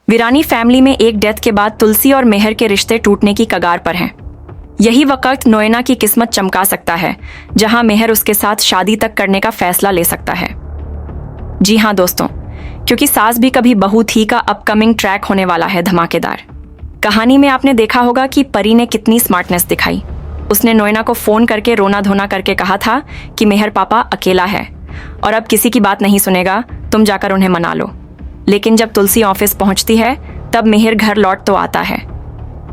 वीरानी family में एक death के बाद तुलसी और मेहर के रिश्ते टूटने की कगार पर हैं। यही वक्त नोएना की किस्मत चमका सकता है, जहां मेहर उसके साथ शादी तक करने का फैसला ले सकता है। जी हाँ दोस्तों, क्योंकि सास भी कभी बहू थी का अपकमिंग ट्रैक होने वाला है धमाकेदार। कहानी में आपने देखा होगा कि परी ने कितनी स्मार्टनेस दिखाई। उसने नोएना को फोन करके रोना धोना करके कहा था कि मेहर पापा अकेला है और अब किसी की बात नहीं सुनेगा, तुम जाकर उन्हें मना लो। लेकिन जब तुलसी ऑफिस पहुंचती है तब मेहर घर लौट तो आता है,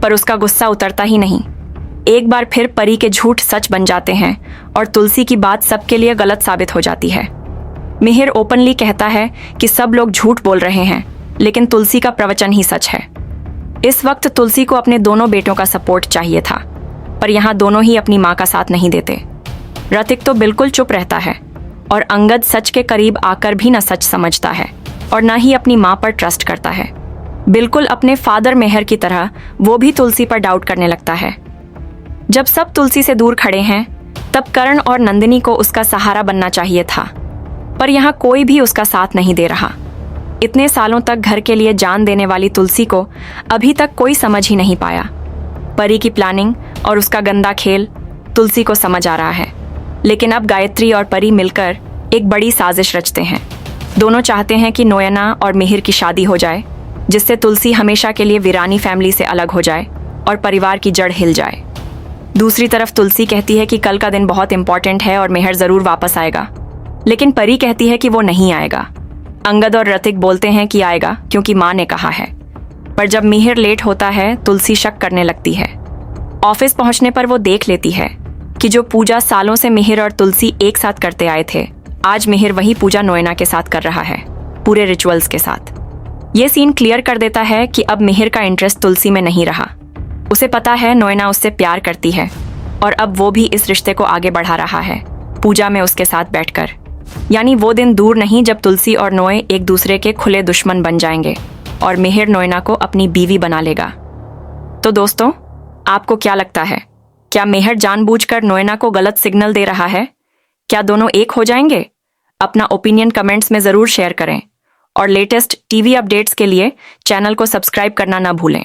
पर उसका गुस्सा उतरता ही नहीं। एक बार फिर परी के झूठ सच बन जाते हैं और तुलसी की बात सबके लिए गलत साबित हो जाती है। मेहर ओपनली कहता है कि सब लोग झूठ बोल रहे हैं, लेकिन तुलसी का प्रवचन ही सच है। इस वक्त तुलसी को अपने दोनों बेटों का सपोर्ट चाहिए था, पर यहाँ दोनों ही अपनी माँ का साथ नहीं देते। रतिक तो बिल्कुल चुप रहता है और अंगद सच के करीब आकर भी न सच समझता है और न ही अपनी माँ पर ट्रस्ट करता है। बिल्कुल अपने फादर मेहर की तरह वो भी तुलसी पर डाउट करने लगता है। जब सब तुलसी से दूर खड़े हैं तब करण और नंदिनी को उसका सहारा बनना चाहिए था, पर यहाँ कोई भी उसका साथ नहीं दे रहा। इतने सालों तक घर के लिए जान देने वाली तुलसी को अभी तक कोई समझ ही नहीं पाया। परी की प्लानिंग और उसका गंदा खेल तुलसी को समझ आ रहा है, लेकिन अब गायत्री और परी मिलकर एक बड़ी साजिश रचते हैं। दोनों चाहते हैं कि नोएना और मिहिर की शादी हो जाए, जिससे तुलसी हमेशा के लिए वीरानी फैमिली से अलग हो जाए और परिवार की जड़ हिल जाए। दूसरी तरफ तुलसी कहती है कि कल का दिन बहुत इंपॉर्टेंट है और मेहर जरूर वापस आएगा, लेकिन परी कहती है कि वो नहीं आएगा। अंगद और रतिक बोलते हैं कि आएगा क्योंकि माँ ने कहा है, पर जब मिहिर लेट होता है तुलसी शक करने लगती है। ऑफिस पहुंचने पर वो देख लेती है कि जो पूजा सालों से मिहिर और तुलसी एक साथ करते आए थे, आज मिहिर वही पूजा नोएना के साथ कर रहा है, पूरे रिचुअल्स के साथ। ये सीन क्लियर कर देता है कि अब मिहिर का इंटरेस्ट तुलसी में नहीं रहा। उसे पता है नोएना उससे प्यार करती है और अब वो भी इस रिश्ते को आगे बढ़ा रहा है, पूजा में उसके साथ बैठकर। यानी वो दिन दूर नहीं जब तुलसी और नोए एक दूसरे के खुले दुश्मन बन जाएंगे और मिहिर नोएना को अपनी बीवी बना लेगा। तो दोस्तों, आपको क्या लगता है? क्या मेहर जानबूझकर नोएना को गलत सिग्नल दे रहा है? क्या दोनों एक हो जाएंगे? अपना ओपिनियन कमेंट्स में ज़रूर शेयर करें और लेटेस्ट टीवी अपडेट्स के लिए चैनल को सब्सक्राइब करना ना भूलें।